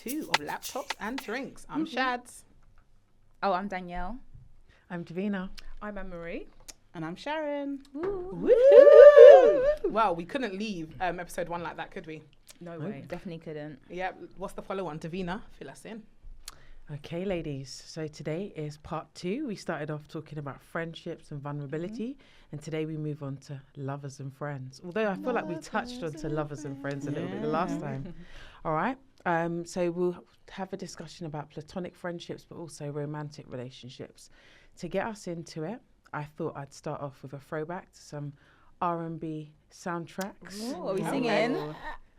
2 of Laptops and Drinks. I'm Shads. Oh, I'm Danielle. I'm Davina. I'm Anne-Marie. And I'm Sharon. Woo! Well, we couldn't leave episode 1 like that, could we? No way. Definitely couldn't. Yeah. What's the follow-on? Davina, fill us in. Okay, ladies. So today is part 2. We started off talking about friendships and vulnerability. And today we move on to lovers and friends. Although I feel like we touched on to lovers and friends a little bit the last time. All right. So we'll have a discussion about platonic friendships, but also romantic relationships. To get us into it, I thought I'd start off with a throwback to some R&B soundtracks. Ooh, are we singing?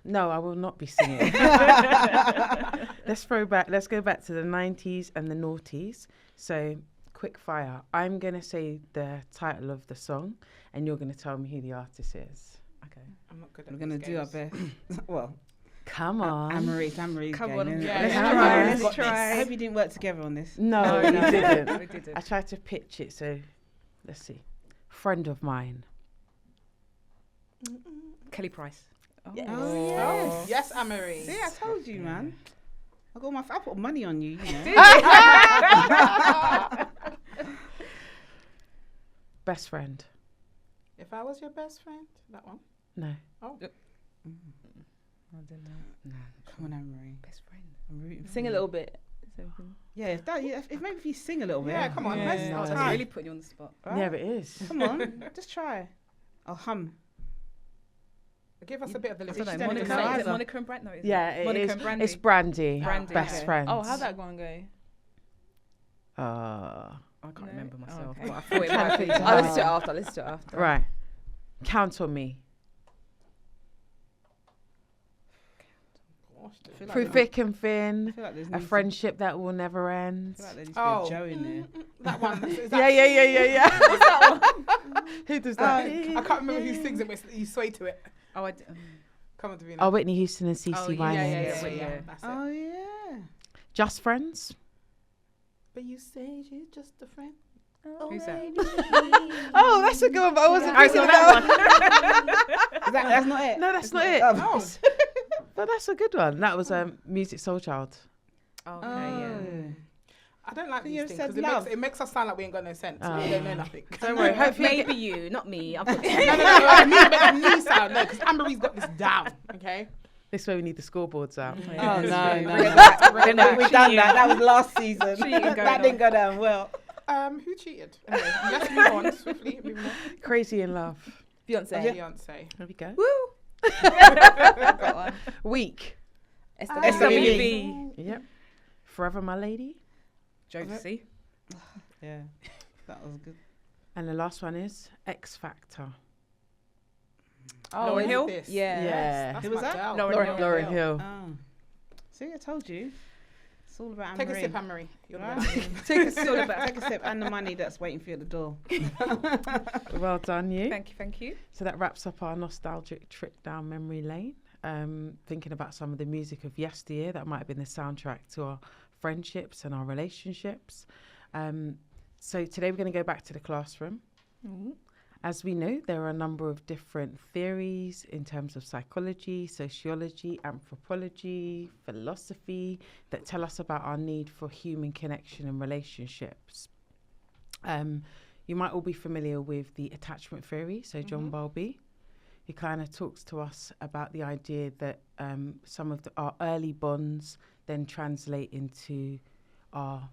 No, I will not be singing. Let's go back to the 90s and the noughties. So, quick fire. I'm going to say the title of the song, and you're going to tell me who the artist is. Okay. I'm not good at We're going to do our best. Well, come on. Anne-Marie's Come game, on. isn't it? Yeah, let's I hope you didn't work together on this. No, you didn't. We didn't. I tried to pitch it, so let's see. Friend of mine. Kelly Price. Oh. Yes. Oh, yes, Anne-Marie. See, I told you, man. I put money on you, you know. Best friend. If I was your best friend, that one. No. Oh, I don't know. No, come on, Anne-Marie. Best friend. I'm rooting for Sing a you. little bit. So we can- Yeah, if maybe if you sing a little bit. yeah. Come on, Yeah. let's Oh, try. that's really putting you on the spot. Right? Yeah, it is. Come on, just try. I'll hum. Give us a bit of the I lyrics. don't She's know. done it Monica, is it either. Monica and Brandy? No, is Yeah, it? it Monica is. and Brandy. It's Brandy. Brandy, Best okay. friend. Oh, how'd that one go? Uh, I can't No? remember myself, Okay. but I thought it might be. I'll listen to it after. right. Count on me. Gosh, I feel like Through there's- thick and I thin. feel like there's A needs to- friendship that will never end. I feel like there needs to be Oh. a Joe in there. that one. Is that Yeah. Who does that? I can't remember who sings it, but you sway to it. Oh, Come on, Davina. Oh, Whitney Houston and CeCe Oh, yeah, Winans. yeah. That's it. Oh yeah. Just Friends. But you say you're just a friend. Who's that? Oh, that's a good one, but I wasn't I thinking saw of that one. That's not it. No, that's not it. Oh, But that's a good one. That was Music Soul Child. Okay, yeah. I don't like So these you things said because love. it makes us sound like we ain't got no sense. Oh. We don't know nothing. Don't worry. Hopefully, Maybe you, not me. I've got no. I mean, it makes me sound no, because Anne-Marie's got this down. Okay. this way we need the scoreboards out. Oh no, no. Bring it back, bring it back. We've done that. That was last season. Cheating going That didn't go down well. Who cheated? Anyway, let's move on swiftly. Moving on. Crazy in Love. Beyonce. Beyonce. There we go. Woo! Got one. Week. SWV. Yep. Forever My Lady. Josie. Yeah, that was good. And the last one is X Factor. Lauryn Hill? This. Yeah. Yeah. That's Who was my that? girl. Lauryn Hill. Oh, see, I told you. It's all about Take a Anne-Marie. sip, Anne-Marie. You're the Right. best. Take a sip. Take a sip, and the money that's waiting for you at the door. Well done, you. Thank you. So that wraps up our nostalgic trip down memory lane. Thinking about some of the music of yesteryear that might have been the soundtrack to our friendships and our relationships. So today we're going to go back to the classroom. Mhm. As we know, there are a number of different theories in terms of psychology, sociology, anthropology, philosophy that tell us about our need for human connection and relationships. You might all be familiar with the attachment theory, so John Bowlby. He kind of talks to us about the idea that some of our early bonds then translate into our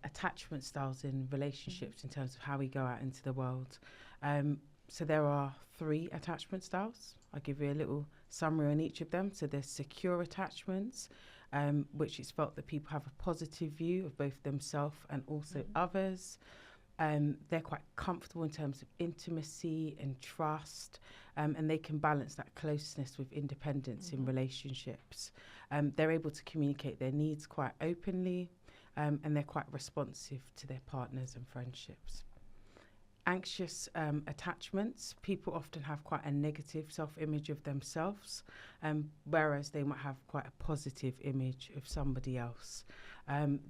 attachment styles in relationships in terms of how we go out into the world. So there are 3 attachment styles. I'll give you a little summary on each of them. So there's secure attachments, which is felt that people have a positive view of both themselves and also others. They're quite comfortable in terms of intimacy and trust, and they can balance that closeness with independence in relationships. They're able to communicate their needs quite openly, and they're quite responsive to their partners and friendships. Anxious attachments, people often have quite a negative self-image of themselves, whereas they might have quite a positive image of somebody else.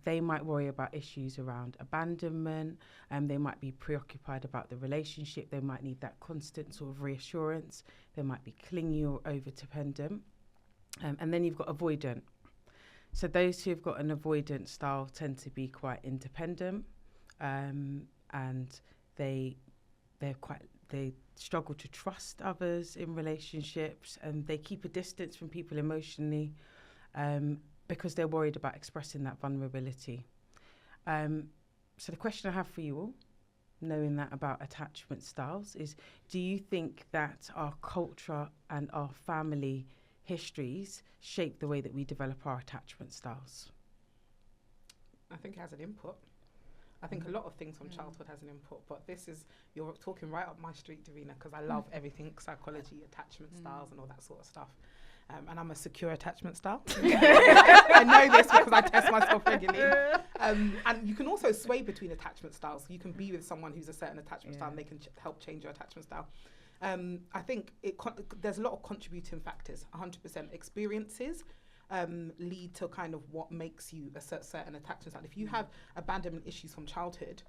They might worry about issues around abandonment, they might be preoccupied about the relationship, they might need that constant sort of reassurance, they might be clingy or over-dependent. And then you've got avoidant. So those who've got an avoidant style tend to be quite independent, and they struggle to trust others in relationships, and they keep a distance from people emotionally, because they're worried about expressing that vulnerability. So the question I have for you all, knowing that about attachment styles, is do you think that our culture and our family histories shape the way that we develop our attachment styles? I think it has an input. I think a lot of things from childhood has an input, but you're talking right up my street, Davina, because I love everything psychology, attachment styles and all that sort of stuff. And I'm a secure attachment style. I know this because I test myself regularly. And you can also sway between attachment styles. You can be with someone who's a certain attachment style and they can help change your attachment style. I think there's a lot of contributing factors, 100%. Experiences lead to kind of what makes you a certain attachment style. If you have abandonment issues from childhood,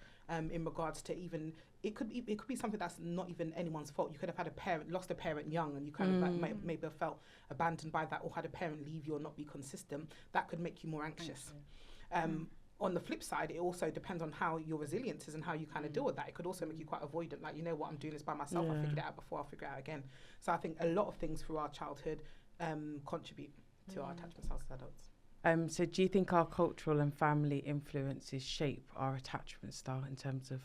in regards to even, it could be something that's not even anyone's fault. You could have had lost a parent young, and you kind of like maybe have felt abandoned by that, or had a parent leave you or not be consistent. That could make you more anxious. On the flip side, it also depends on how your resilience is and how you kind of deal with that. It could also make you quite avoidant, like, you know what, I'm doing this by myself. I figured it out before, I'll figure it out again. So I think a lot of things through our childhood contribute to our attachment styles as adults. So do you think our cultural and family influences shape our attachment style in terms of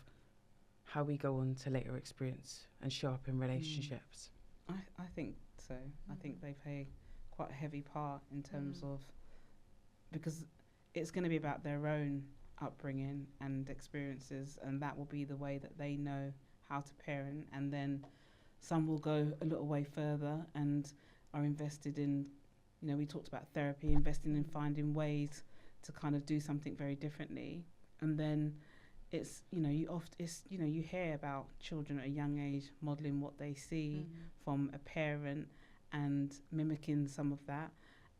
how we go on to later experience and show up in relationships? I think so. I think they play quite a heavy part in terms of, because it's going to be about their own upbringing and experiences, and that will be the way that they know how to parent. And then some will go a little way further and are invested in, you know, we talked about therapy, investing in finding ways to kind of do something very differently. And then it's, you know, you hear about children at a young age modelling what they see from a parent and mimicking some of that.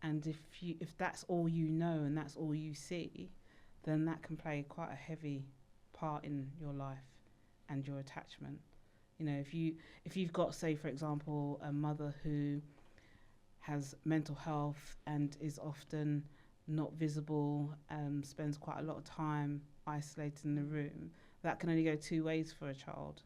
And if that's all you know and that's all you see, then that can play quite a heavy part in your life and your attachment. You know, if you've got, say, for example, a mother who has mental health and is often not visible, spends quite a lot of time isolated in the room, that can only go two ways for a child.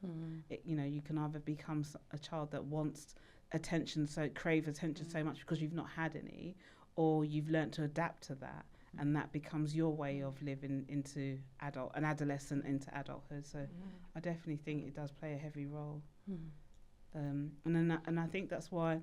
You know, you can either become a child that wants attention, so craves attention so much because you've not had any, or you've learnt to adapt to that, and that becomes your way of living into an adolescent into adulthood. So I definitely think it does play a heavy role. And I think that's why,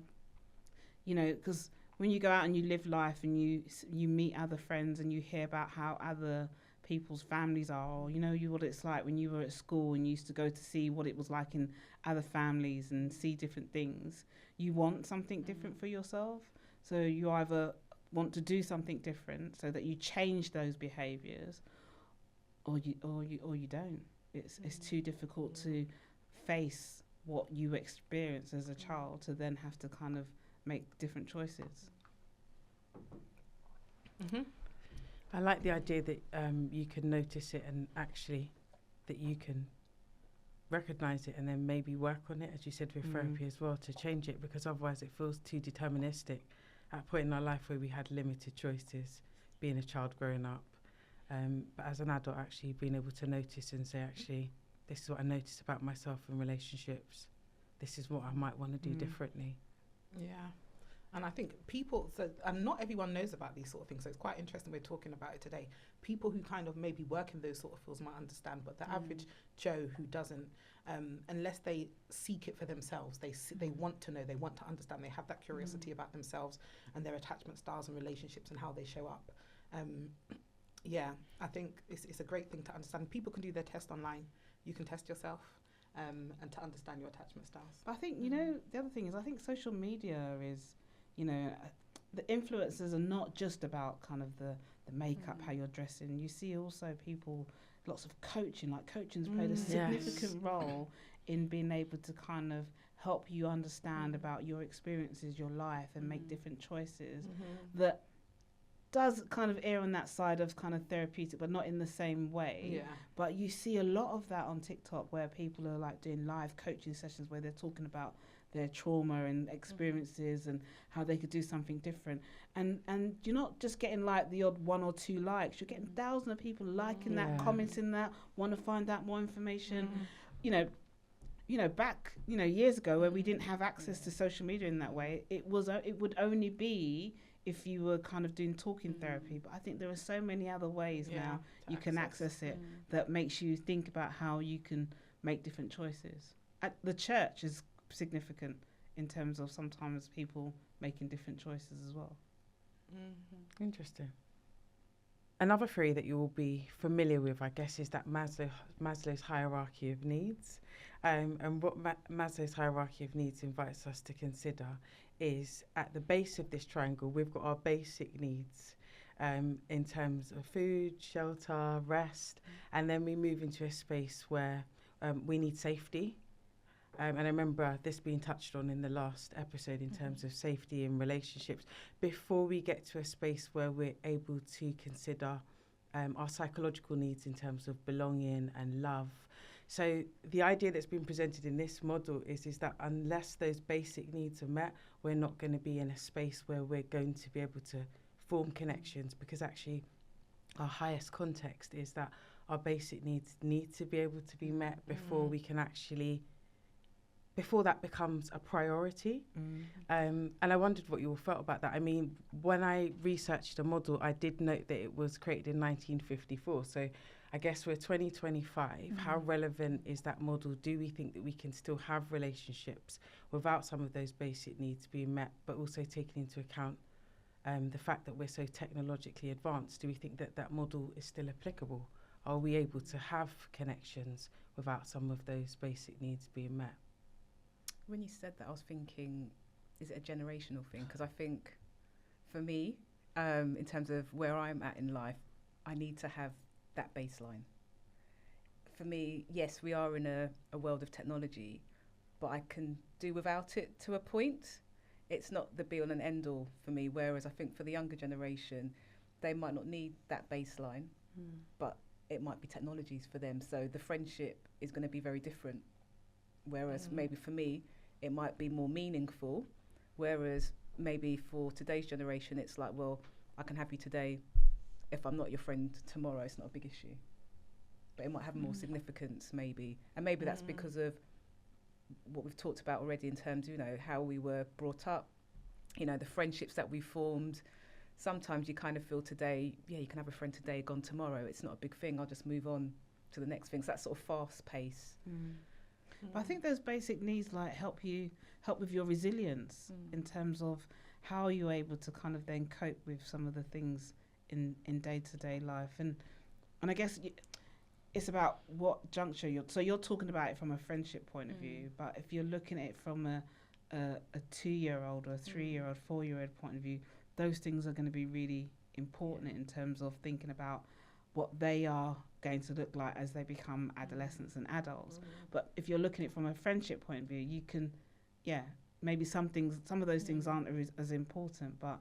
you know, because when you go out and you live life and you meet other friends and you hear about how other people's families are, or you know what it's like when you were at school and you used to go to see what it was like in other families and see different things, you want something different for yourself. So you either want to do something different so that you change those behaviours, or you don't. It's too difficult to face what you experience as a child to then have to kind of make different choices. I like the idea that you can notice it and actually that you can recognise it and then maybe work on it, as you said, with therapy as well, to change it, because otherwise it feels too deterministic at a point in our life where we had limited choices, being a child growing up. But as an adult, actually being able to notice and say, actually, this is what I notice about myself in relationships. This is what I might want to do differently. Yeah. And I think and not everyone knows about these sort of things, so it's quite interesting we're talking about it today. People who kind of maybe work in those sort of fields might understand, but the average Joe who doesn't, unless they seek it for themselves, they want to know, they want to understand, they have that curiosity about themselves and their attachment styles and relationships and how they show up. Yeah, I think it's a great thing to understand. People can do their test online. You can test yourself. And to understand your attachment styles. But I think, you know, the other thing is I think social media is, you know, the influencers are not just about kind of the makeup, how you're dressing. You see also people, lots of coaching, like coaching's played a significant role in being able to kind of help you understand about your experiences, your life, and make different choices that does kind of err on that side of kind of therapeutic, but not in the same way. Yeah. But you see a lot of that on TikTok where people are like doing live coaching sessions where they're talking about their trauma and experiences and how they could do something different. And you're not just getting like the odd 1 or 2 likes, you're getting thousands of people liking that, Yeah. commenting that, want to find out more information. You know, back, years ago when we didn't have access to social media in that way, it would only be if you were kind of doing talking therapy. But I think there are so many other ways now you can access it that makes you think about how you can make different choices. The church is significant in terms of sometimes people making different choices as well. Interesting. Another theory that you will be familiar with, I guess, is that Maslow's hierarchy of needs. And what Maslow's hierarchy of needs invites us to consider is at the base of this triangle, we've got our basic needs in terms of food, shelter, rest, and then we move into a space where we need safety. And I remember this being touched on in the last episode in terms of safety in relationships, before we get to a space where we're able to consider our psychological needs in terms of belonging and love. So the idea that's been presented in this model is that unless those basic needs are met, we're not going to be in a space where we're going to be able to form connections, because actually our highest context is that our basic needs need to be able to be met before we can actually, before that becomes a priority. And I wondered what you all felt about that. I mean, when I researched the model, I did note that it was created in 1954. So I guess we're 2025. How relevant is that model? Do we think that we can still have relationships without some of those basic needs being met, but also taking into account the fact that we're so technologically advanced? Do we think that that model is still applicable? Are we able to have connections without some of those basic needs being met? When you said that, I was thinking, is it a generational thing? Because I think for me, in terms of where I'm at in life, I need to have that baseline. For me, yes, we are in a world of technology, but I can do without it to a point. It's not the be all and end all for me, whereas I think for the younger generation, they might not need that baseline, but it might be technologies for them. So the friendship is going to be very different. Whereas maybe for me, it might be more meaningful. Whereas maybe for today's generation, it's like, well, I can have you today. If I'm not your friend tomorrow, it's not a big issue. But it might have more significance maybe. And maybe that's because of what we've talked about already in terms of, how we were brought up, the friendships that we formed. Sometimes you kind of feel today, you can have a friend today, gone tomorrow. It's not a big thing. I'll just move on to the next thing. So that sort of fast pace. But I think those basic needs help with your resilience in terms of how you're able to kind of then cope with some of the things in day-to-day life. And I guess it's about what juncture you're talking about it from a friendship point of view, but if you're looking at it from a 2-year-old or a 3-year-old, 4-year-old point of view, those things are going to be really important in terms of thinking about what they are going to look like as they become adolescents and adults. But if you're looking at it from a friendship point of view, you can, maybe some of those things aren't as important, but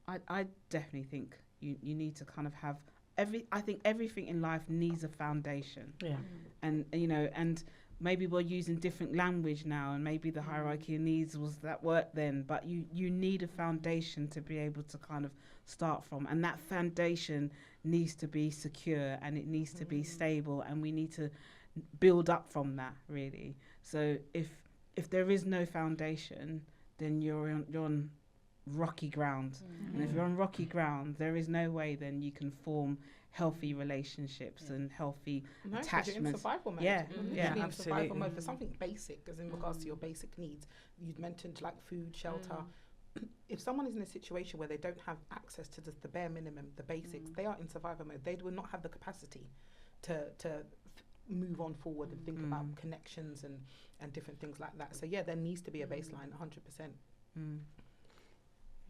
I definitely think you need to kind of have I think everything in life needs a foundation. And maybe we're using different language now, and maybe the hierarchy of needs was that work then, but you need a foundation to be able to kind of start from, and that foundation needs to be secure and it needs to be stable, and we need to build up from that, really. So if there is no foundation, then you're on rocky ground. And if you're on rocky ground, there is no way then you can form healthy relationships and healthy attachments. You're in survival mode. Absolutely. Survival mode for something basic, as in regards to your basic needs. You'd mentioned like food, shelter. If someone is in a situation where they don't have access to just the bare minimum, the basics, they are in survival mode. They will not have the capacity to move on forward and think about connections and different things like that. So there needs to be a baseline, 100%.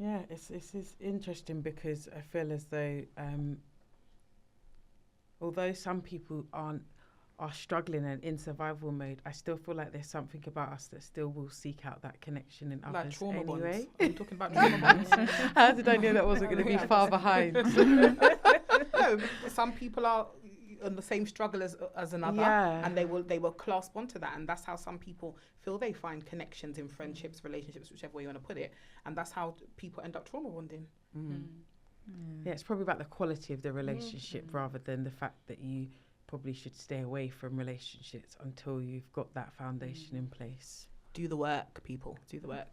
Yeah, it's interesting because I feel as though although some people are struggling and in survival mode, I still feel like there's something about us that still will seek out that connection in Like others trauma anyway. bonds. I'm talking about trauma bonds. How did I know that wasn't going to be far behind? No, some people are on the same struggle as another, Yeah. and they will clasp onto that, and that's how some people feel they find connections in friendships, relationships, whichever way you want to put it, and that's how people end up trauma bonding. Yeah, it's probably about the quality of the relationship rather than the fact that you probably should stay away from relationships until you've got that foundation in place. Do the work, people. Do the work.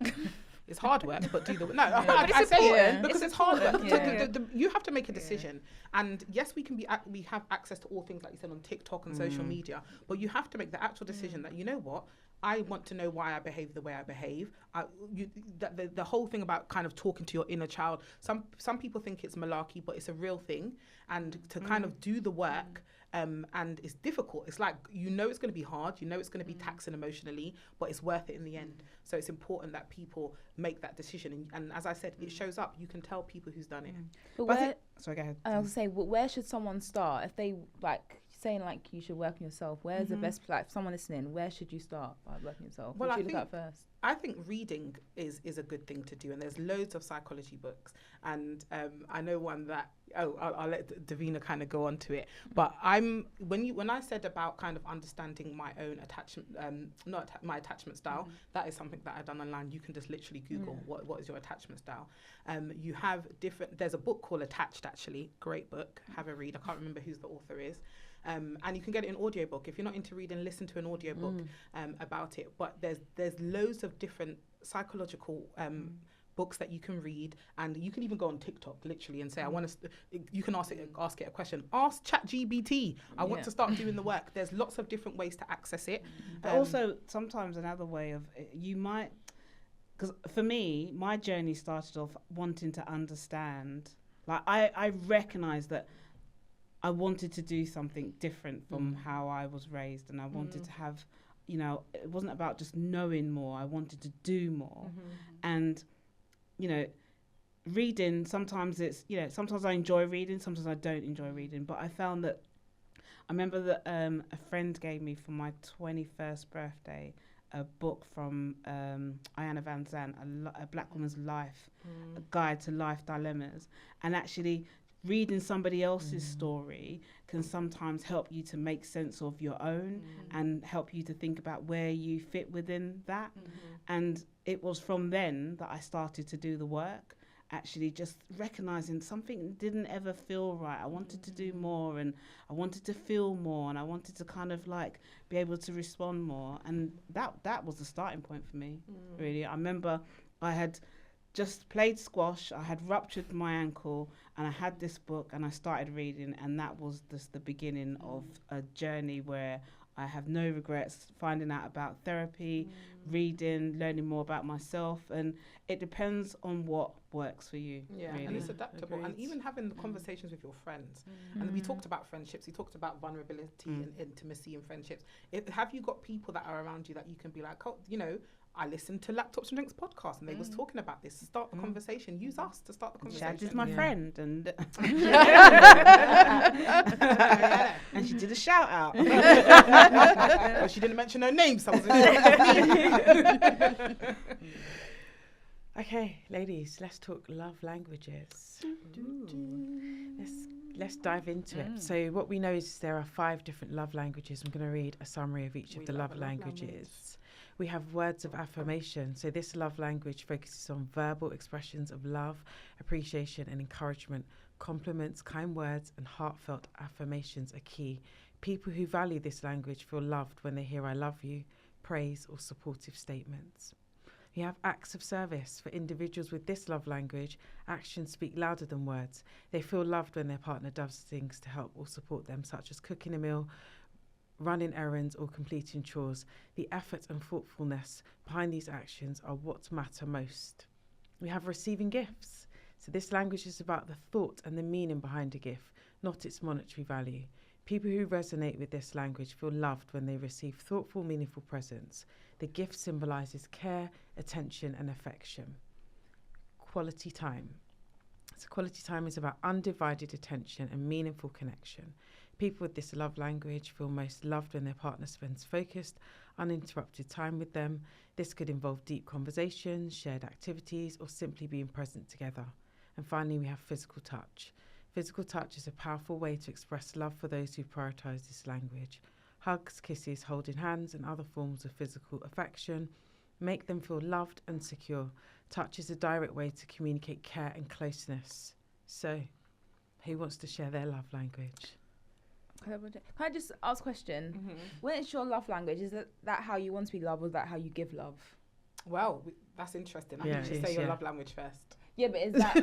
It's hard work, but do the work. No, But I it's say important. it because It's it's hard work. important. You have to make a decision, and yes, we have access to all things like you said on TikTok and social media, but you have to make the actual decision that, you know what, I want to know why I behave the way I behave. The whole thing about kind of talking to your inner child. Some people think it's malarkey, but it's a real thing, and to kind of do the work. And it's difficult. It's like, it's going to be hard. It's going to be taxing emotionally, but it's worth it in the end. So it's important that people make that decision. And as I said, it shows up. You can tell people who's done it. But But I where, think- sorry, go ahead. I was saying, where should someone start if they saying like you should work on yourself? Where's the best, like, someone listening? Where should you start by working yourself? Well, what I should you look think- at first? I think reading is a good thing to do, and there's loads of psychology books, and I know one that I'll let Davina kind of go on to it. But when I said about kind of understanding my own attachment, my attachment style, that is something that I've done online. You can just literally Google what is your attachment style. You have there's a book called Attached, actually, great book. Have a read. I can't remember who the author is. And you can get it in audiobook. If you're not into reading, listen to an audiobook about it. But there's loads of different psychological books that you can read, and you can even go on TikTok literally and say, I want to. You can ask it a question. Ask ChatGPT. I want to start doing the work. There's lots of different ways to access it. But also, sometimes another way of you might, because for me, my journey started off wanting to understand. Like I recognized that I wanted to do something different from how I was raised, and I wanted to have, it wasn't about just knowing more. I wanted to do more, and reading, sometimes sometimes I enjoy reading, sometimes I don't enjoy reading. But I found that, I remember that a friend gave me for my 21st birthday a book from Ayanna Van Zandt, a Black Woman's Life, a guide to life dilemmas. And actually reading somebody else's story can sometimes help you to make sense of your own and help you to think about where you fit within that. And it was from then that I started to do the work, actually just recognizing something didn't ever feel right. I wanted to do more, and I wanted to feel more, and I wanted to kind of like be able to respond more. And that was the starting point for me, really. I remember I had just played squash, I had ruptured my ankle, and I had this book, and I started reading, and that was just the beginning of a journey where I have no regrets, finding out about therapy, reading, learning more about myself, and it depends on what works for you. Really. And it's adaptable. And even having the conversations with your friends. And we talked about friendships, we talked about vulnerability and intimacy in friendships. Have you got people that are around you that you can be like, I listened to Laptops and Drinks podcast, and they was talking about this. Start the conversation. Use us to start the conversation. Shad is my friend, and and she did a shout out. Well, she didn't mention her name, so I wasn't sure. Okay, ladies, let's talk love languages. Let's dive into it. So what we know is there are 5 different love languages. I'm going to read a summary of each of the love languages. We have words of affirmation. So this love language focuses on verbal expressions of love, appreciation and encouragement. Compliments, kind words and heartfelt affirmations are key. People who value this language feel loved when they hear I love you, praise or supportive statements. We have acts of service. For individuals with this love language, actions speak louder than words. They feel loved when their partner does things to help or support them, such as cooking a meal, running errands or completing chores. The effort and thoughtfulness behind these actions are what matter most. We have receiving gifts. So this language is about the thought and the meaning behind a gift, not its monetary value. People who resonate with this language feel loved when they receive thoughtful, meaningful presents. The gift symbolises care, attention and affection. Quality time. So quality time is about undivided attention and meaningful connection. People with this love language feel most loved when their partner spends focused, uninterrupted time with them. This could involve deep conversations, shared activities, or simply being present together. And finally, we have physical touch. Physical touch is a powerful way to express love for those who prioritise this language. Hugs, kisses, holding hands, and other forms of physical affection make them feel loved and secure. Touch is a direct way to communicate care and closeness. So, who wants to share their love language? Can I just ask a question? When it's your love language, is that how you want to be loved, or is that how you give love? Well, that's interesting. I Yeah, think you should it say is, your yeah. love language first. Yeah, but is that...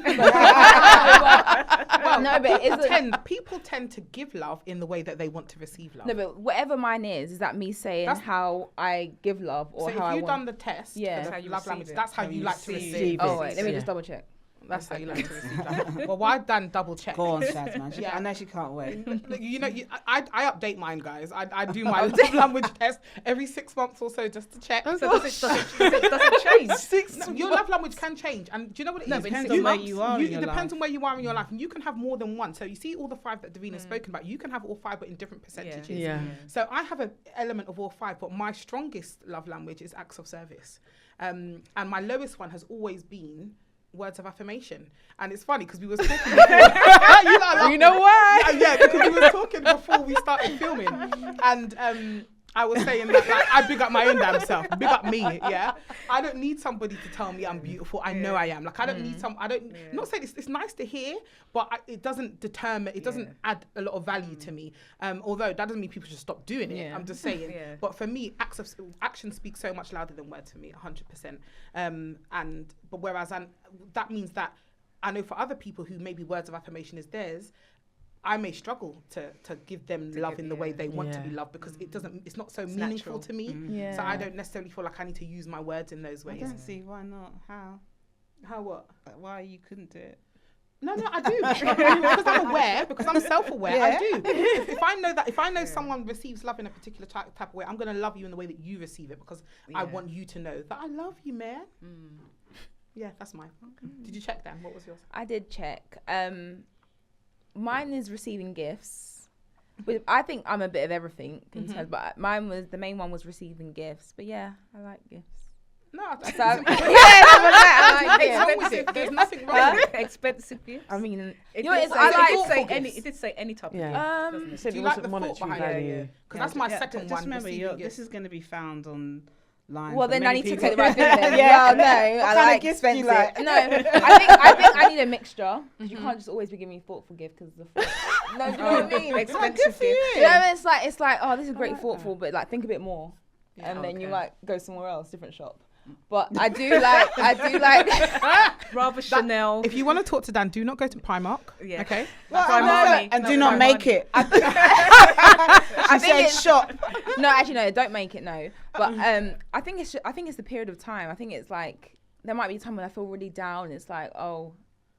Well, no, but is it... People tend to give love in the way that they want to receive love. No, but whatever mine is that me saying how I give love, or so how I if you've want... done the test Yeah. for How the you love receive language, it. that's how How you you like to receive receive. it. Oh, wait, let me Yeah. just double check. That's how you like to receive love. Well, I've done double check. Go on, Shaz, man. Yeah. I know she can't wait. You know, I update mine, guys. I do my love language test every 6 months or so just to check. So does it change? Your love language can change, and do you know what it No, is? but it depends on where you are in It your depends life. on where you are in your life, and you can have more than one. So you see all the 5 that Davina's spoken about. You can have all 5, but in different percentages. Yeah. So I have an element of all 5, but my strongest love language is acts of service, and my lowest one has always been words of affirmation. And it's funny because we was talking before. You know why? Yeah, because we were talking before we started filming, and I was saying that like, I big up my own damn self, big up me. Yeah, I don't need somebody to tell me I'm beautiful. I know I am. Like I don't need some. I don't. Not saying it's nice to hear, but it doesn't determine. It doesn't add a lot of value to me. Although that doesn't mean people should stop doing it. Yeah. I'm just saying. Yeah. But for me, action speaks so much louder than words for me, 100%. But whereas that means that I know for other people who maybe words of affirmation is theirs, I may struggle to give them love in the way they want to be loved because it's not so meaningful natural. to me. Yeah. So I don't necessarily feel like I need to use my words in those I ways. don't see why not. How? What? Like, why you couldn't do it? No, I do. Because I'm aware, because I'm self-aware, I Yeah. do. If I know someone receives love in a particular type of way, I'm going to love you in the way that you receive it because I want you to know that I love you, man. Yeah, that's mine. Did you check that? What was yours? I did check. Mine is receiving gifts. But I think I'm a bit of everything in terms, but the main one was receiving gifts. But yeah, I like gifts. No, So I like What's wrong gifts. with it? There's nothing wrong with it. Expensive gifts. I mean, It you know, did it's, say- I it like did say thoughtful any. gifts. It did say any type of Um, gift. doesn't You it? said Do it you like wasn't the monetary thought behind value. it? Because that's my second Just one. remember, receiving this gifts. is going to be found online. well, for then I many need to people. take the right thing. Then. Yeah. Well, no, I kind of like gifts do you expensive. like? No, I think I need a mixture. You can't just always be giving me thoughtful gift because the no, do you know what I mean? Expensive gift. You know, it's like oh, this is great, thoughtful, but like think a bit more, and then you okay. might go somewhere else, different shop. But I do like Rather Chanel. If you want to talk to Dan, do not go to Primark. Yeah. Okay. Primani. And No, do not Primani. make it. I She think said it's- shop. no, actually no, don't make it no. But I think it's the period of time. I think it's like there might be a time when I feel really down. It's like oh,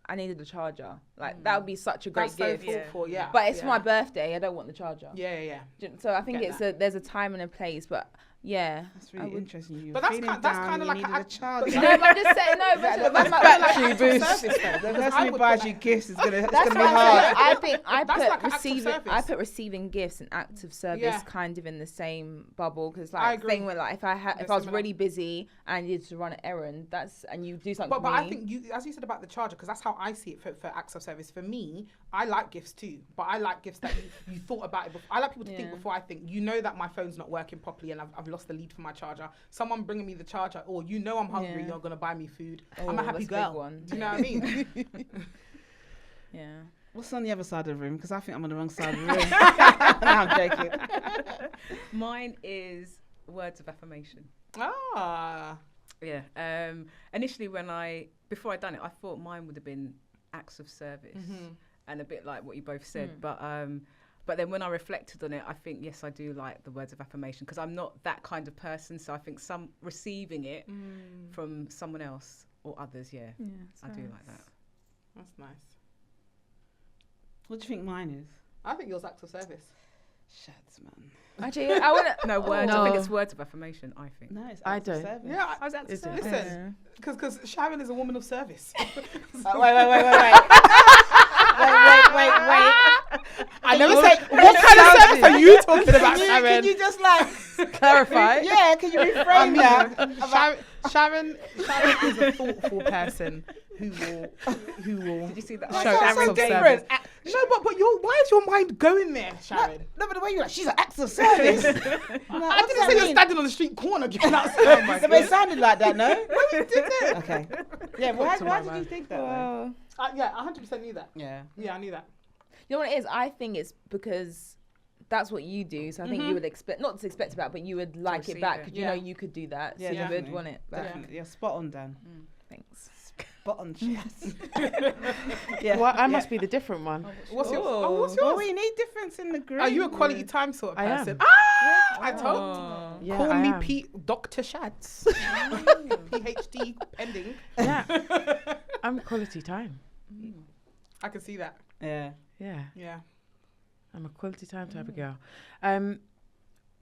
I needed a charger. Like that would be such a great That's so gift. thoughtful. Yeah. But it's yeah. for my birthday. I don't want the charger. Yeah. So I think Get there's a time and a place. But yeah, That's really interesting. You But were that's feeling that's down, kinda you like needed a- a charger. no, but I'm just saying no. But that's my battery like boost. acts of service, though. The Because person I who would buys put, you like- gifts is gonna That's be what I'm hard. saying. I think I That's put like an act of receiving service. receiving gifts and acts of service Yeah. kind of in the same bubble because I like agree. thing where like if I They're was similar. really busy and I needed to run an errand, and you do something But for me. I think you, as you said about the charger, because that's how I see it for acts of service. For me, I like gifts too, but I like gifts that you thought about it before. I like people to think Yeah. before I think. You know that my phone's not working properly and I've lost the lead for my charger. Someone bringing me the charger, or you know I'm hungry, Yeah. you're gonna buy me food. Oh, I'm a happy that's a big girl. one. Do you know what I mean? Yeah. What's on the other side of the room? Because I think I'm on the wrong side of the room. No, I'm joking. Mine is words of affirmation. Ah. Yeah. Initially, before I'd done it, I thought mine would have been acts of service and a bit like what you both said. But then when I reflected on it, I think yes, I do like the words of affirmation because I'm not that kind of person. So I think receiving it from someone else or others, I do like that. That's nice. What do you think mine is? I think yours acts of service. Shads, man. Actually, I want to. No words. no. I think it's words of affirmation. I think. No, it's I acts of don't. service. Yeah, I was acts of Is it? service. listen, because Sharon is a woman of service. Wait. I never said. What kind of service are you talking about, Can Sharon? you just like Clarify. Yeah, can you reframe that? Sharon is a thoughtful person who will. Did you see that? Show That's acts so of different. service. No, but why is your mind going there, Sharon? No, but the way you're like, she's an acts of service. Like, I didn't say you're standing on the street corner giving out service. Yeah, but it sounded like that, no? No, you didn't. Okay. Yeah, why to my did you mind. think that? Though? Well, Yeah, 100% knew that. Yeah. Yeah, I knew that. you know what it is? I think it's because that's what you do. So I think you would expect, not to expect it back, but you would like it receive back it. because you Yeah. know you could do that. Yeah, So you would definitely. want it back. Definitely. Yeah, spot on, Dan. Thanks. Spot on, Chess. Yeah. Well, I must be the different one. What's yours? Oh. Oh, what's Well, yours? we need difference in the group. Are you a quality time sort of I am. person? Yeah. I told. Oh. Yeah, Call I me am. Dr. Shads. PhD pending. Yeah, I'm quality time. I can see that. Yeah. Yeah, Yeah. I'm a quality time type of girl.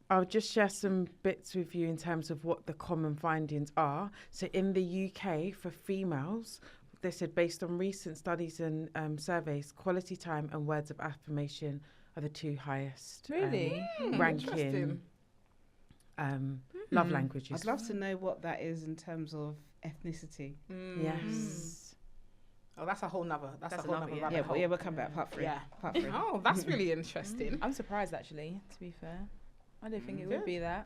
I'll just share some bits with you in terms of what the common findings are. So in the UK, for females, they said based on recent studies and surveys, quality time and words of affirmation are the two highest Really? ranking Interesting. love languages. I'd love to know what that is in terms of ethnicity. Yes. Oh, that's a whole nother. That's a That's whole another, nother yeah. rabbit Yeah, hole. but yeah, we'll come back part 3. Yeah. Part 3. Oh, that's really interesting. I'm surprised actually, to be fair. I don't think it would Good. be that.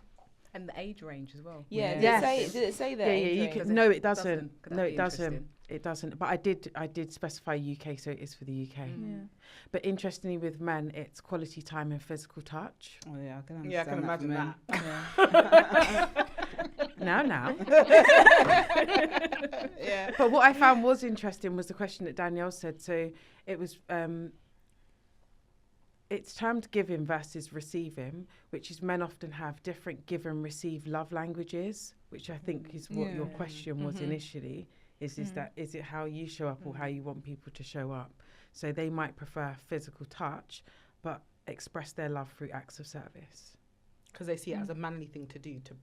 And the age range as well. Yeah, Yes. did it say that? Yeah, age you range? can. No, it doesn't. Could that No, be it doesn't. interesting? It doesn't. But I did specify UK, so it is for the UK. Yeah. But interestingly, with men, it's quality time and physical touch. Oh yeah, I can understand. Yeah, I can imagine that. that. Now. Yeah. But what I found was interesting was the question that Danielle said. So it was, it's termed giving versus receiving, which is men often have different give and receive love languages, which I think is what your question was initially. Is it how you show up or how you want people to show up? So they might prefer physical touch, but express their love through acts of service. Because they see it as a manly thing to do, to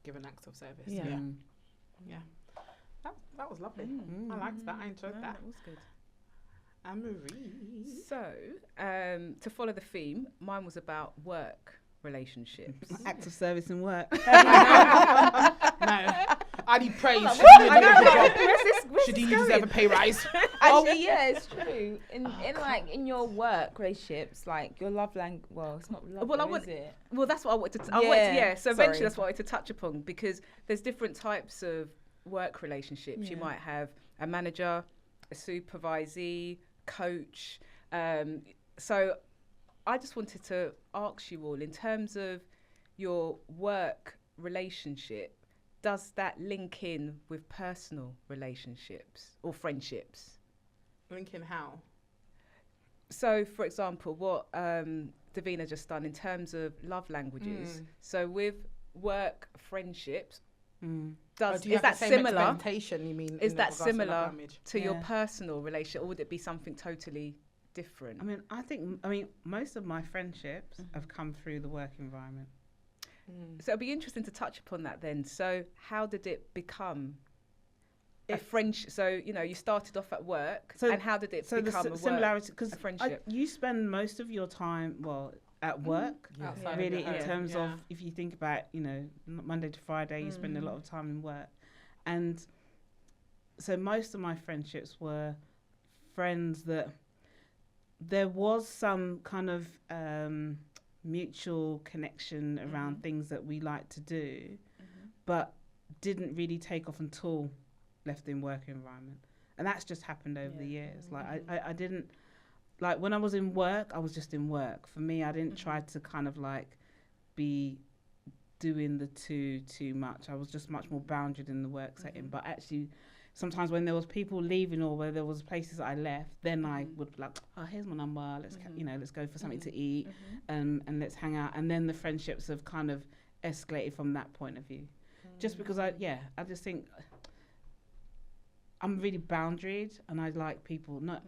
give an act of service. Yeah. Yeah. Yeah. That was lovely. I liked that. I enjoyed that. That was good. Anne-Marie. So, to follow the theme, mine was about work relationships. Acts of service and work. No. I need praise. Should you deserve a pay rise? Actually, yeah, it's true. In your work relationships, like your love language. Well, it's not love. Well, I though, would- is it? Well, that's what I wanted to. Yeah, So sorry. eventually, that's what I wanted to touch upon because there's different types of work relationships. You Yeah. might have a manager, a supervisee, coach. So I just wanted to ask you all in terms of your work relationship. Does that link in with personal relationships or friendships? Linking how? So, for example, what Davina just done in terms of love languages. So, with work friendships, Do is you have that the same similar expectation, you mean? Is in that regards to love similar language? to your Yeah. personal relationship, or would it be something totally different? I mean, most of my friendships have come through the work environment. So it'd be interesting to touch upon that then. So how did it become a friendship? So you started off at work, So- and how did it So become the similarity, because a friendship? you spend most of your time, at work. Outside of Really, your in home, terms yeah. of if you think about, Monday to Friday, you spend a lot of time in work, and so most of my friendships were friends that there was some kind of mutual connection around things that we like to do, but didn't really take off until left in work environment, and that's just happened over the years. Like I didn't. Like when I was in work, I was just in work. For me, I didn't try to kind of like be doing the too much. I was just much more boundaried in the work setting. But actually, sometimes when there was people leaving or where there was places I left, then I would be like, oh, here's my number. Let's let's go for something to eat, and let's hang out. And then the friendships have kind of escalated from that point of view. Just because I just think I'm really boundaried, and I like people I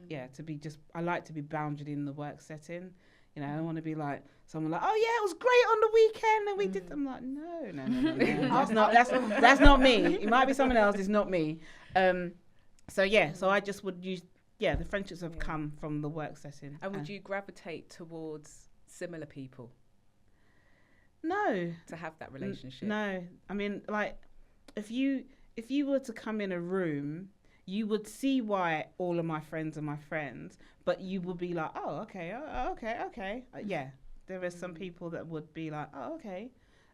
like to be boundaried in the work setting. I don't want to be like someone like, oh yeah, it was great on the weekend and we did. I'm like, no. That's not me. It might be someone else. It's not me. So I just would the friendships have come from the work setting. And would you gravitate towards similar people No. to have that relationship? No. I mean, like, if you were to come in a room, you would see why all of my friends are my friends, but you would be like, oh, okay, okay. Yeah, there are some people that would be like, oh, okay.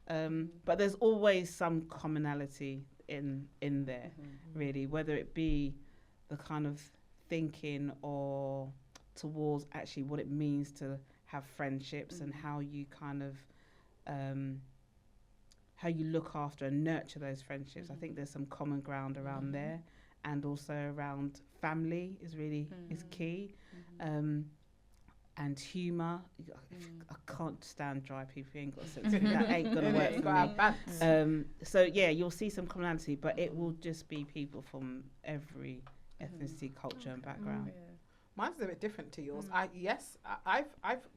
But there's always some commonality in there, really, whether it be the kind of thinking or towards actually what it means to have friendships and how you kind of how you look after and nurture those friendships. I think there's some common ground around there, and also around family is really is key. And humour. I can't stand dry people who ain't got sense of that ain't gonna work for me. So yeah, you'll see some commonality, but it will just be people from every ethnicity, culture, and background. Mine's a bit different to yours. I've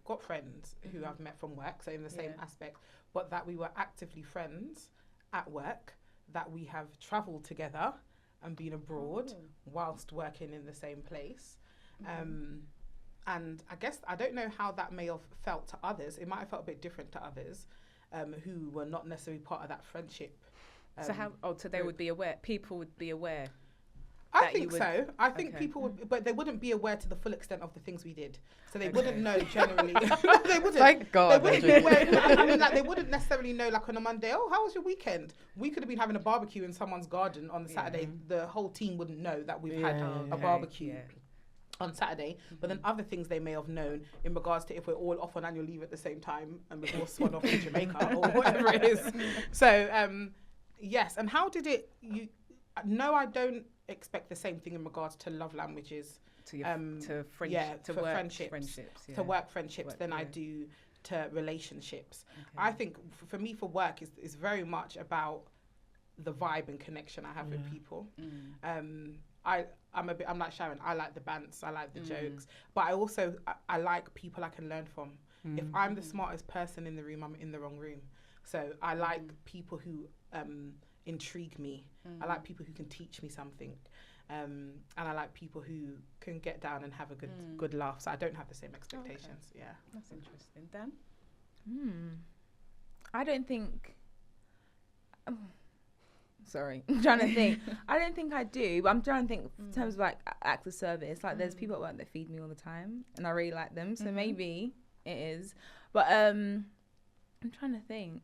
got friends who I've met from work, so in the same aspect, but that we were actively friends at work, that we have travelled together and been abroad whilst working in the same place. And I guess, I don't know how that may have felt to others. It might have felt a bit different to others who were not necessarily part of that friendship. So they would be aware, people would be aware. I think so. I think people would, but they wouldn't be aware to the full extent of the things we did. So they wouldn't know generally. They wouldn't. Thank God. They wouldn't be aware. I mean, like, they wouldn't necessarily know, like, on a Monday, oh, how was your weekend? We could have been having a barbecue in someone's garden on the Saturday. The whole team wouldn't know that we've had a barbecue on Saturday. But then other things they may have known in regards to if we're all off on annual leave at the same time and we've all swan off to Jamaica or whatever it is. So, yes. And how did it... No, I don't expect the same thing in regards to love languages, to work friendships than I do to relationships. I think for me, for work is very much about the vibe and connection I have with people. I'm like Sharon. I like the bants, I like the jokes, but I like people I can learn from. If I'm the smartest person in the room, I'm in the wrong room. So I like people who intrigue me. I like people who can teach me something. And I like people who can get down and have a good laugh. So I don't have the same expectations. Yeah, that's interesting. Dan? I don't think. Sorry, I'm trying to think. I don't think I do, but I'm trying to think in terms of like acts of service. Like there's people at work that feed me all the time, and I really like them. So maybe it is. But I'm trying to think.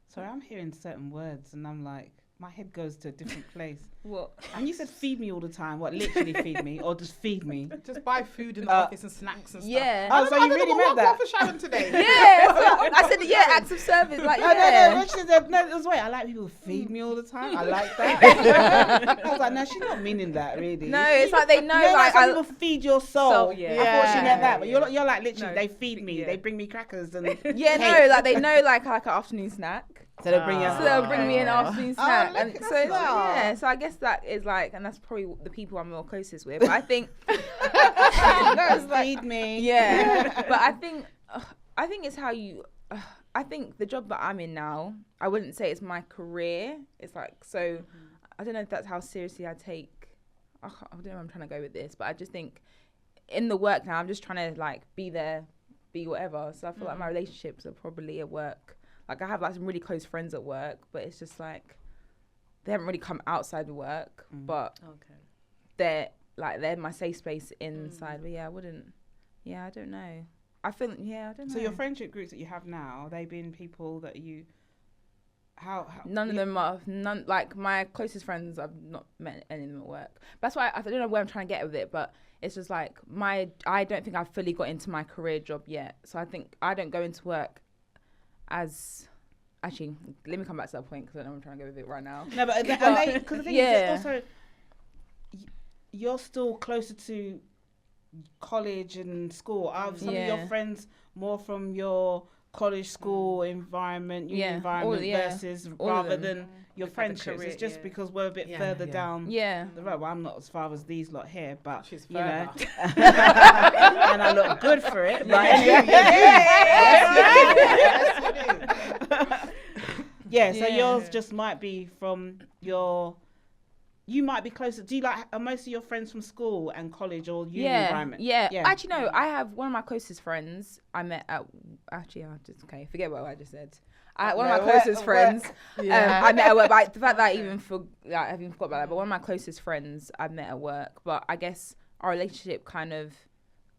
Sorry, I'm hearing certain words, and I'm like, my head goes to a different place. What? And you said feed me all the time. What, literally feed me, or just feed me? Just buy food in the office and snacks and stuff. Yeah. Oh, so you really meant that? For Sharon today. I said acts of service. Like No, it was wait. I like people who feed me all the time. I like that. I was like, no, she's not meaning that really. No, it's like they know. Like some people feed your soul. Yeah. I thought she meant that, but you're like literally. They feed me. They bring me crackers and like they know like an afternoon snack. So they'll bring me an afternoon snack. And so so I guess that is like, and that's probably the people I'm more closest with. But I think that's like, feed me. Yeah. But I think it's how you. I think the job that I'm in now, I wouldn't say it's my career. It's like so. I don't know if that's how seriously I take. I don't know where I'm trying to go with this, but I just think in the work now, I'm just trying to like be there, be whatever. So I feel like my relationships are probably at work. Like I have like some really close friends at work, but it's just like they haven't really come outside the work, but they're my safe space inside. But I wouldn't. Yeah, I don't know. I feel I don't know. So your friendship groups that you have now, are they been people that you? How none of them are like my closest friends. I've not met any of them at work. That's why I don't know where I'm trying to get with it, but it's just like I don't think I've fully got into my career job yet. So I think I don't go into work as actually. Let me come back to that point because I don't know I'm trying to go with it right now. No, but because the thing is also you're still closer to college and school. Are some of your friends more from your college, school environment, uni environment versus rather than your friendships? It's just because we're a bit further down the road. Well, I'm not as far as these lot here, but she's you know, further. and I look good for it. But anyway, so yours just might be from your you might be closer. Do you like, are most of your friends from school and college or uni Yeah, environment? yeah. Actually, no. I have one of my closest friends I met at. Actually, okay. Forget what I just said. One of my closest friends. I met at work. But the fact that I even forgot about that. But one of my closest friends I met at work. But I guess our relationship kind of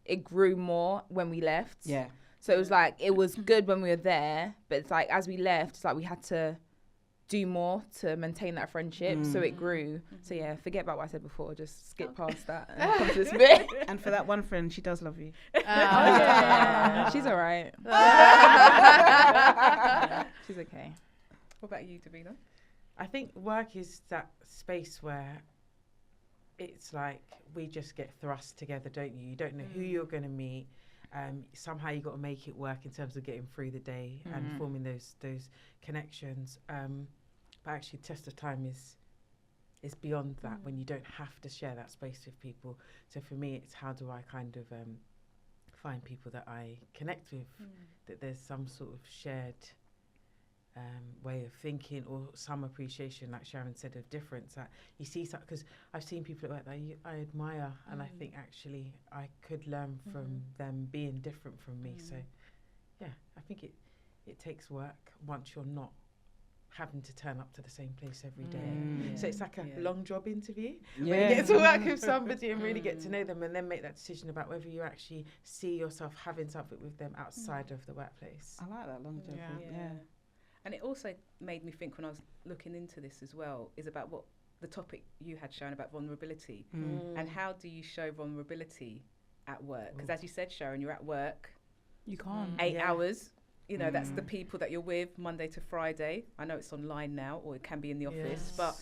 it grew more when we left. Yeah. So it was like it was good when we were there, but it's like as we left, it's like we had to do more to maintain that friendship. So it grew. So yeah, forget about what I said before. Just skip past that and come to this bit. And for that one friend, she does love you. Yeah. She's all right. She's okay. What about you, Davina? I think work is that space where it's like we just get thrust together, don't you? You don't know who you're going to meet. Somehow you got to make it work in terms of getting through the day and forming those connections. But actually, test of time is beyond that when you don't have to share that space with people. So for me, it's how do I kind of find people that I connect with, that there's some sort of shared way of thinking or some appreciation, like Sharon said, of difference. That you see, because I've seen people at work that I admire, and I think actually I could learn from them being different from me. So, yeah, I think it takes work once you're not having to turn up to the same place every day. So it's like a long job interview. When you get to work with somebody and really get to know them, and then make that decision about whether you actually see yourself having something with them outside of the workplace. I like that long job. Yeah. And it also made me think when I was looking into this as well, is about what the topic you had shown about vulnerability. And how do you show vulnerability at work? Because as you said, Sharon, you're at work. You can't. 8 hours. You know, that's the people that you're with Monday to Friday. I know it's online now, or it can be in the office. But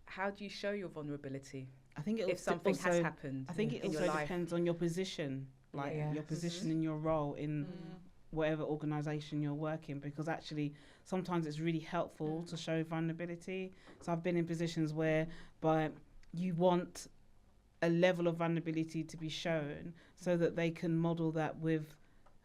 how do you show your vulnerability? I think if something has happened. I think it also depends on your position, like your position in your role in whatever organisation you're working, because actually sometimes it's really helpful to show vulnerability. So I've been in positions where you want a level of vulnerability to be shown so that they can model that with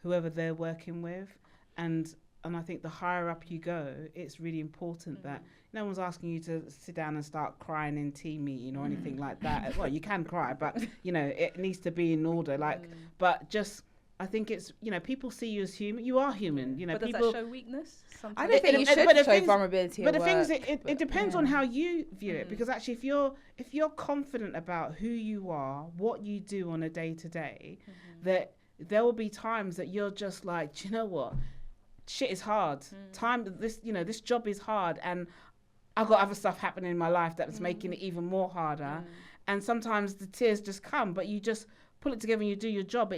whoever they're working with. And I think the higher up you go, it's really important that no one's asking you to sit down and start crying in team meeting or anything like that. Well, you can cry, but you know, it needs to be in order. But just, I think it's, you know, people see you as human. You are human, you know. But people, does that show weakness? Sometimes? I don't think you should show vulnerability. But the thing is, it depends on how you view it. Because actually, if you're confident about who you are, what you do on a day to day, that there will be times that you're just like, do you know what? Shit is hard. This job is hard, and I've got other stuff happening in my life that's making it even more harder. And sometimes the tears just come, but you just pull it together and you do your job.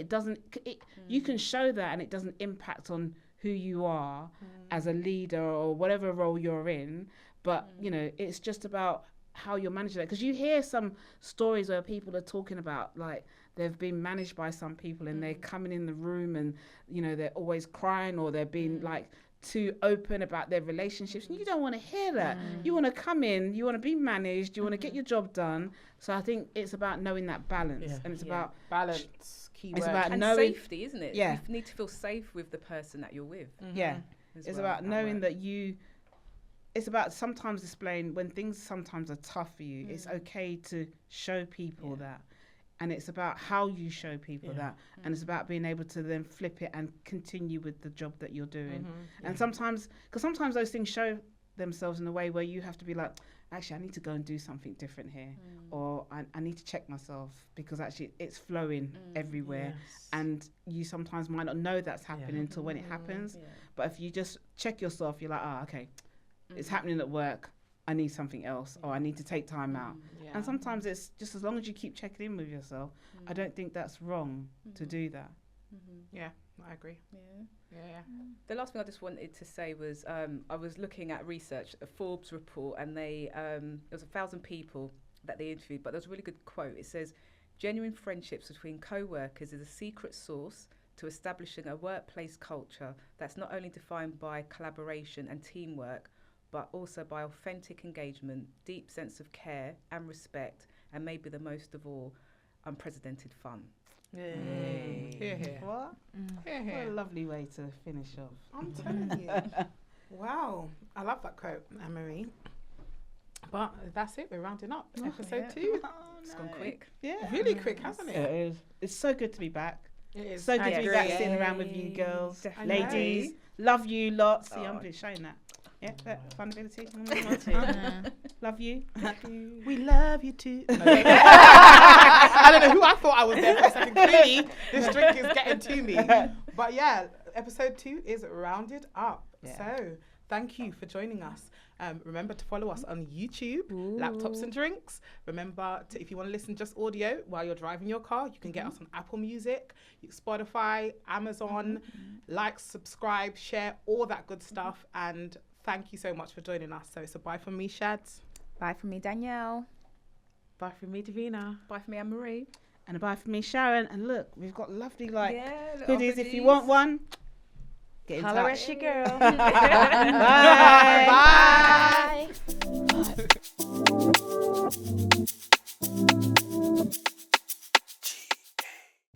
You can show that, and it doesn't impact on who you are as a leader or whatever role you're in. But you know, it's just about how you're managing that. Because you hear some stories where people are talking about, like, they've been managed by some people and they're coming in the room and, you know, they're always crying, or they're being like too open about their relationships. And you don't want to hear that. You want to come in, you want to be managed, you want to get your job done. So I think it's about knowing that balance. And it's about balance. Keyword. It's about and knowing safety, isn't it? Yeah. You need to feel safe with the person that you're with. Yeah. It's about knowing that it's about sometimes displaying when things sometimes are tough for you. It's okay to show people that. And it's about how you show people that. And it's about being able to then flip it and continue with the job that you're doing. And sometimes those things show themselves in a way where you have to be like, actually, I need to go and do something different here. Or I need to check myself, because actually it's flowing everywhere. And you sometimes might not know that's happening until when it happens. But if you just check yourself, you're like, okay, it's happening at work. I need something else, or I need to take time out. And sometimes it's just, as long as you keep checking in with yourself, I don't think that's wrong to do that. Yeah, I agree. The last thing I just wanted to say was I was looking at research, a Forbes report, and they there was 1,000 people that they interviewed, but there's a really good quote. It says, genuine friendships between co-workers is a secret sauce to establishing a workplace culture that's not only defined by collaboration and teamwork, but also by authentic engagement, deep sense of care and respect, and maybe the most of all, unprecedented fun. Here. What? What a lovely way to finish off. I'm telling you. Wow. I love that quote, Anne-Marie. But that's it. We're rounding up. Oh, Episode yeah. 2. It's gone quick. Yeah. Really quick, hasn't It it? is. It's so good to be back. It is. So good to be back agree. sitting around with you girls, Definitely. ladies. Love you lots. See, Oh. I'm just showing that. Yeah, that vulnerability. Love you. We love you too. I don't know who I thought I was there for a second. Clearly, this drink is getting to me. But yeah, episode 2 is rounded up. Yeah. So thank you for joining us. Remember to follow us on YouTube, Laptops and Drinks. Remember to, if you want to listen just audio while you're driving your car, you can get us on Apple Music, Spotify, Amazon. Like, subscribe, share, all that good stuff. And thank you so much for joining us. So it's a bye from me, Shads. Bye from me, Danielle. Bye from me, Davina. Bye for me, Anne-Marie. And a bye from me, Sharon. And look, we've got lovely Little hoodies. If you want one, get in Holler touch. at your girl. Bye. Bye.